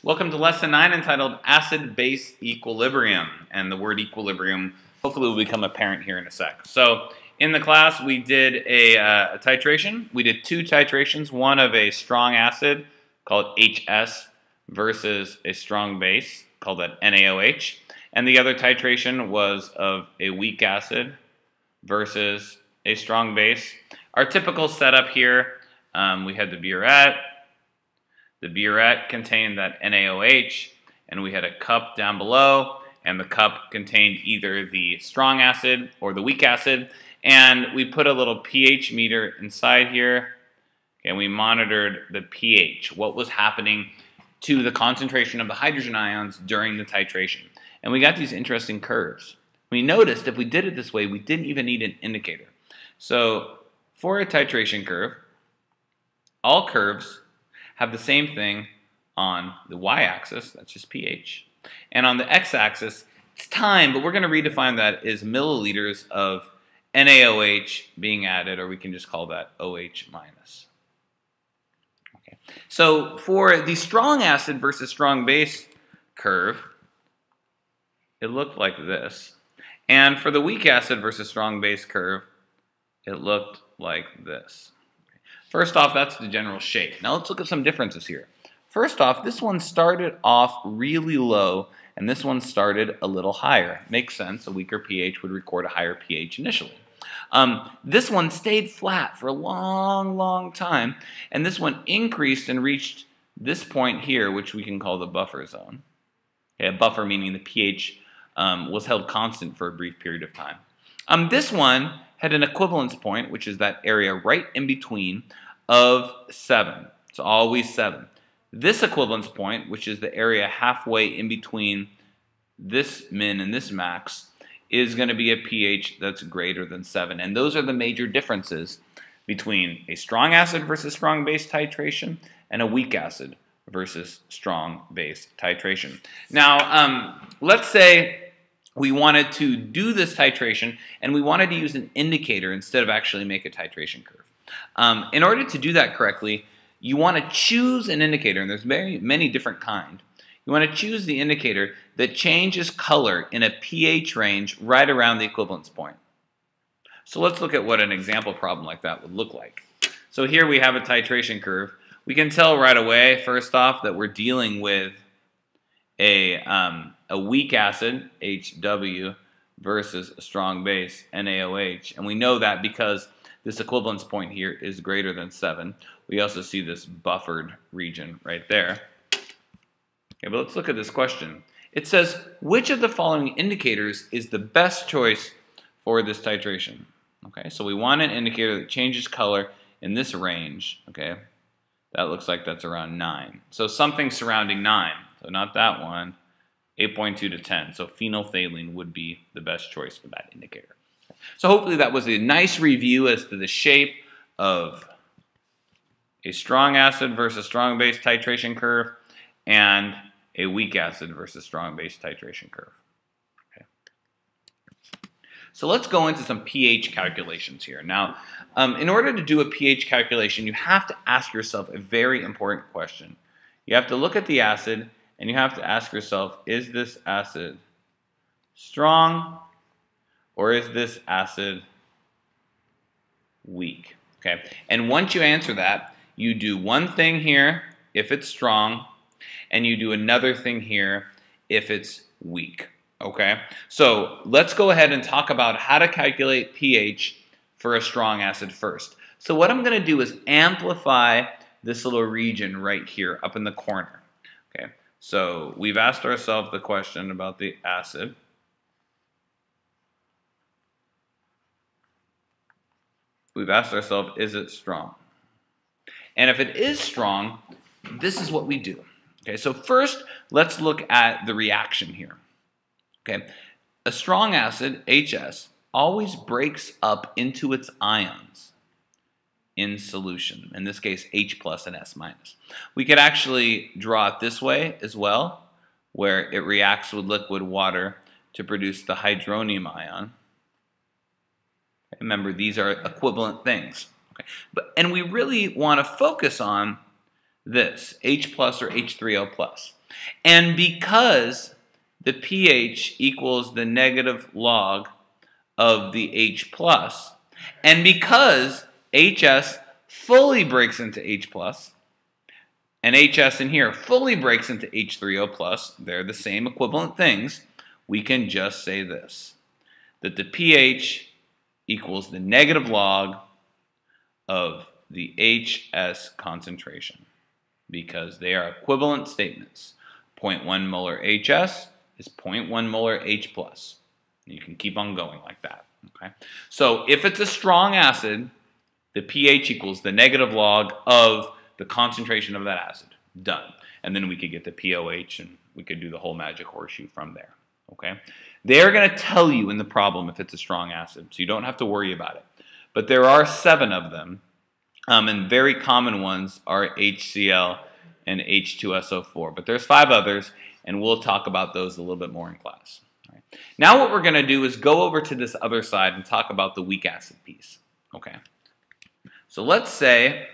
Welcome to lesson 9 entitled Acid-Base Equilibrium. And the word equilibrium hopefully will become apparent here in a sec. So in the class we did a titration. We did two titrations, one of a strong acid called HS versus a strong base called that NaOH. And the other titration was of a weak acid versus a strong base. Our typical setup here, we had the burette. The burette contained that NaOH, and we had a cup down below, and the cup contained either the strong acid or the weak acid, and we put a little pH meter inside here, and we monitored the pH, what was happening to the concentration of the hydrogen ions during the titration. And we got these interesting curves. We noticed if we did it this way, we didn't even need an indicator. So for a titration curve, all curves have the same thing on the y-axis, that's just pH, and on the x-axis, it's time, but we're going to redefine that as milliliters of NaOH being added, or we can just call that OH minus. Okay. So for the strong acid versus strong base curve, it looked like this, and for the weak acid versus strong base curve, it looked like this. First off, that's the general shape. Now let's look at some differences here. First off, this one started off really low, and this one started a little higher. Makes sense. A weaker pH would record a higher pH initially. This one stayed flat for a long time, and this one increased and reached this point here, which we can call the buffer zone. Okay, a buffer meaning the pH was held constant for a brief period of time. This one had an equivalence point, which is that area right in between, of 7. It's always 7. This equivalence point, which is the area halfway in between this min and this max, is going to be a pH that's greater than 7. And those are the major differences between a strong acid versus strong base titration and a weak acid versus strong base titration. Now, let's say we wanted to do this titration and we wanted to use an indicator instead of actually make a titration curve. In order to do that correctly, you want to choose an indicator, and there's many different kinds. You want to choose the indicator that changes color in a pH range right around the equivalence point. So let's look at what an example problem like that would look like. So here we have a titration curve. We can tell right away, first off, that we're dealing with a weak acid, HW, versus a strong base, NaOH. And we know that because this equivalence point here is greater than 7. We also see this buffered region right there. Okay, but let's look at this question. It says, which of the following indicators is the best choice for this titration? Okay, so we want an indicator that changes color in this range. Okay, that looks like that's around 9. So something surrounding 9. So not that one, 8.2 to 10. So phenolphthalein would be the best choice for that indicator. So hopefully that was a nice review as to the shape of a strong acid versus strong base titration curve and a weak acid versus strong base titration curve. Okay. So let's go into some pH calculations here. Now, in order to do a pH calculation, you have to ask yourself a very important question. You have to look at the acid and you have to ask yourself, is this acid strong or is this acid weak? Okay, and once you answer that, you do one thing here if it's strong, and you do another thing here if it's weak. Okay, so let's go ahead and talk about how to calculate pH for a strong acid first. So what I'm going to do is amplify this little region right here up in the corner. Okay, so we've asked ourselves the question about the acid. We've asked ourselves, is it strong? And if it is strong, this is what we do. Okay, so first, let's look at the reaction here. Okay, a strong acid, HS, always breaks up into its ions in solution. In this case, H plus and S minus. We could actually draw it this way as well, where it reacts with liquid water to produce the hydronium ion. Remember, these are equivalent things. Okay. And we really want to focus on this, H plus or H3O plus. And because the pH equals the negative log of the H plus, and because HS fully breaks into H plus, and HS in here fully breaks into H3O plus, they're the same equivalent things, we can just say this, that the pH equals the negative log of the HS concentration, because they are equivalent statements. 0.1 molar HS is 0.1 molar H plus. You can keep on going like that. Okay? So if it's a strong acid, the pH equals the negative log of the concentration of that acid. Done. And then we could get the pOH and we could do the whole magic horseshoe from there. Okay? They're going to tell you in the problem if it's a strong acid, so you don't have to worry about it. But there are 7 of them, and very common ones are HCl and H2SO4. But there's 5 others, and we'll talk about those a little bit more in class. All right. Now what we're going to do is go over to this other side and talk about the weak acid piece. Okay. So let's say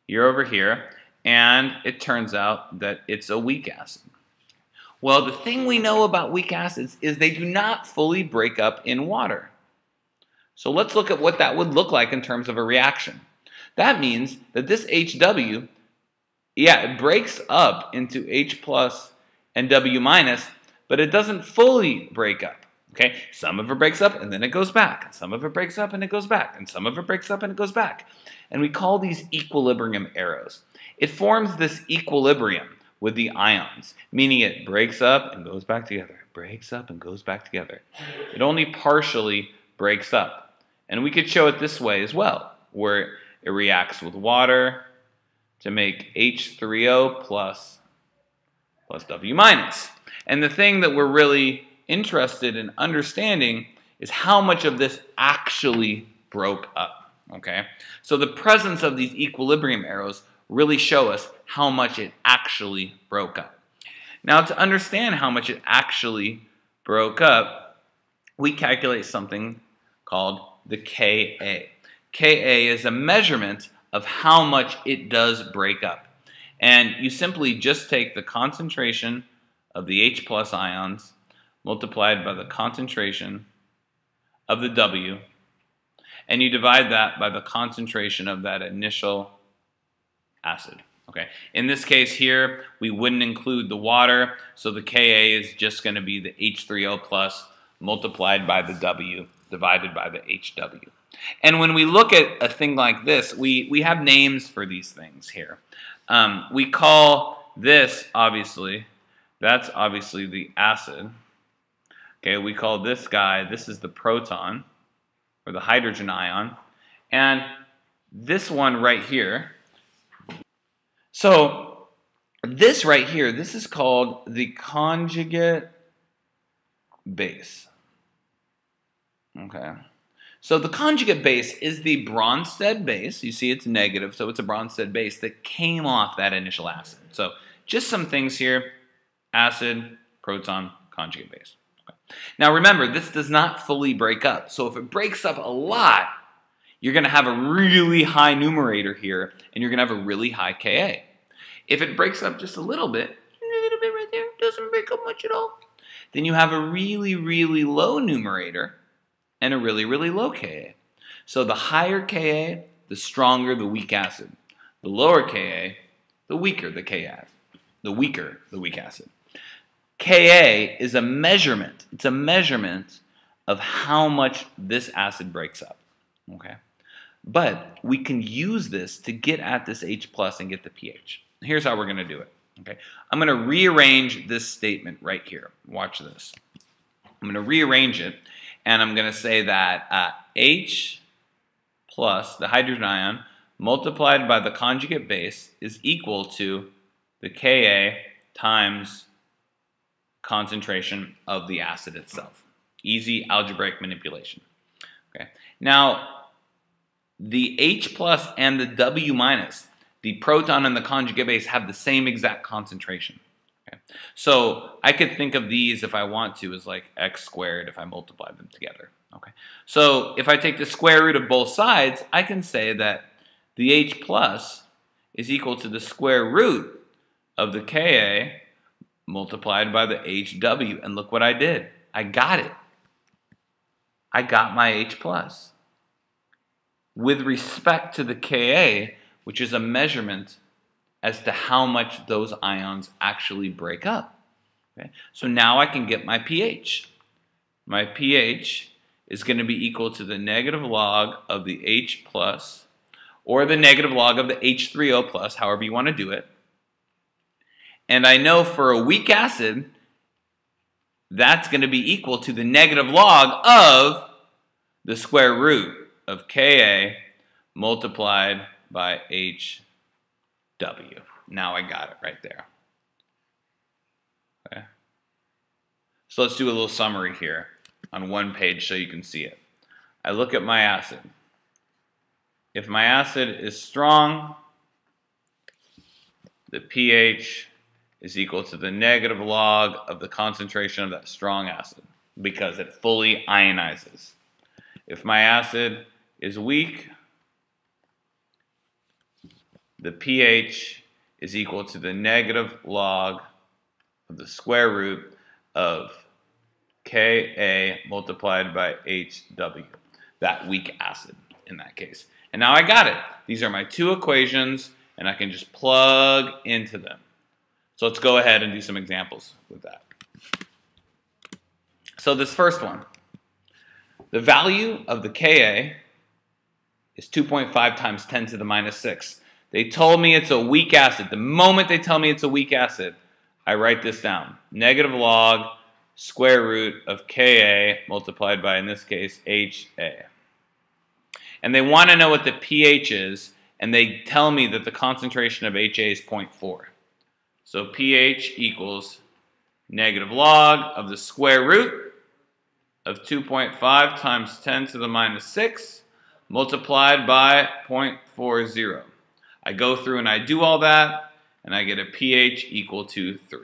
you're over here, and it turns out that it's a weak acid. Well, the thing we know about weak acids is they do not fully break up in water. So let's look at what that would look like in terms of a reaction. That means that this HW, it breaks up into H plus and W minus, but it doesn't fully break up. Okay, some of it breaks up and then it goes back. Some of it breaks up and it goes back. And some of it breaks up and it goes back. And we call these equilibrium arrows. It forms this equilibrium with the ions, meaning it breaks up and goes back together, breaks up and goes back together. It only partially breaks up. And we could show it this way as well, where it reacts with water to make H3O plus W minus. And the thing that we're really interested in understanding is how much of this actually broke up. Okay? So the presence of these equilibrium arrows really show us how much it actually broke up. Now, to understand how much it actually broke up, we calculate something called the Ka. Ka is a measurement of how much it does break up. And you simply just take the concentration of the H plus ions multiplied by the concentration of the W, and you divide that by the concentration of that initial acid. Okay. In this case here, we wouldn't include the water, so the Ka is just going to be the H3O plus multiplied by the W divided by the HW. And when we look at a thing like this, we have names for these things here. We call this, obviously, that's obviously the acid. Okay, we call this guy, this is the proton, or the hydrogen ion. And this one right here, so this right here, this is called the conjugate base. Okay. So the conjugate base is the Bronsted base. You see it's negative, so it's a Bronsted base that came off that initial acid. So just some things here, acid, proton, conjugate base. Okay. Now remember, this does not fully break up. So if it breaks up a lot, you're going to have a really high numerator here, and you're going to have a really high Ka. If it breaks up just a little bit right there, doesn't break up much at all, then you have a really, really low numerator and a really, really low Ka. So the higher Ka, the stronger the weak acid. The lower Ka, the weaker the Ka. The weaker the weak acid. Ka is a measurement. It's a measurement of how much this acid breaks up. Okay? But we can use this to get at this H plus and get the pH. Here's how we're going to do it. Okay? I'm going to rearrange this statement right here. Watch this. I'm going to rearrange it, and I'm going to say that H plus the hydrogen ion multiplied by the conjugate base is equal to the Ka times concentration of the acid itself. Easy algebraic manipulation. Okay. Now, the H plus and the W minus, the proton and the conjugate base, have the same exact concentration. Okay. So I could think of these, if I want to, as like x squared if I multiply them together. Okay. So if I take the square root of both sides, I can say that the H plus is equal to the square root of the Ka multiplied by the HW. And look what I did. I got it. I got my H plus. With respect to the Ka, which is a measurement as to how much those ions actually break up. Okay? So now I can get my pH. My pH is going to be equal to the negative log of the H plus, or the negative log of the H3O plus, however you want to do it. And I know for a weak acid, that's going to be equal to the negative log of the square root of Ka multiplied by HW. Now I got it right there. Okay. So let's do a little summary here on one page so you can see it. I look at my acid. If my acid is strong, the pH is equal to the negative log of the concentration of that strong acid because it fully ionizes. If my acid is weak, the pH is equal to the negative log of the square root of Ka multiplied by HW, that weak acid in that case. And now I got it. These are my two equations, and I can just plug into them. So let's go ahead and do some examples with that. So this first one, the value of the Ka is 2.5 times 10 to the minus 6. They told me it's a weak acid. The moment they tell me it's a weak acid, I write this down. Negative log square root of Ka multiplied by, in this case, Ha. And they want to know what the pH is, and they tell me that the concentration of Ha is 0.4. So pH equals negative log of the square root of 2.5 times 10 to the minus 6 multiplied by 0.40. I go through and I do all that, and I get a pH equal to 3.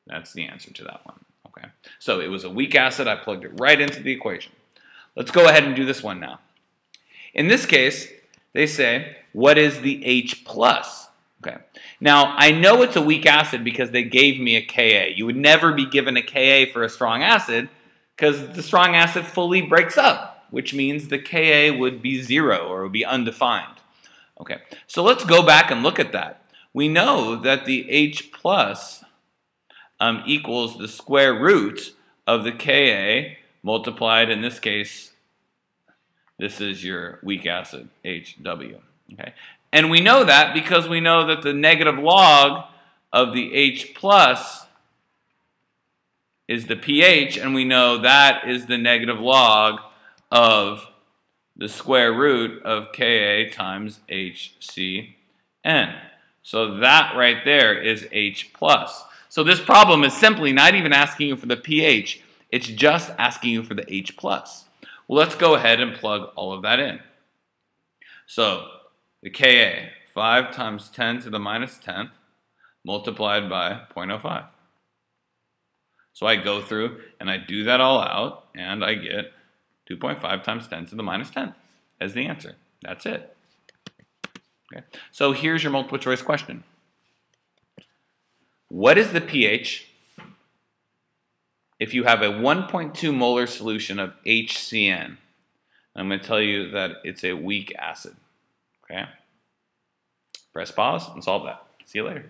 That's the answer to that one. Okay. So it was a weak acid. I plugged it right into the equation. Let's go ahead and do this one now. In this case, they say, what is the H plus? Okay. Now, I know it's a weak acid because they gave me a Ka. You would never be given a Ka for a strong acid because the strong acid fully breaks up, which means the Ka would be 0 or would be undefined. Okay. So let's go back and look at that. We know that the H plus equals the square root of the Ka multiplied, in this case, this is your weak acid, HW. Okay? And we know that because we know that the negative log of the H plus is the pH, and we know that is the negative log of the square root of Ka times HCN. So that right there is H plus. So this problem is simply not even asking you for the pH, it's just asking you for the H plus. Well, let's go ahead and plug all of that in. So the Ka, 5 times 10 to the minus 10th, multiplied by 0.05. So I go through and I do that all out, and I get 2.5 times 10 to the minus 10th as the answer. That's it. Okay. So here's your multiple choice question. What is the pH if you have a 1.2 molar solution of HCN? I'm going to tell you that it's a weak acid. Okay? Press pause and solve that. See you later.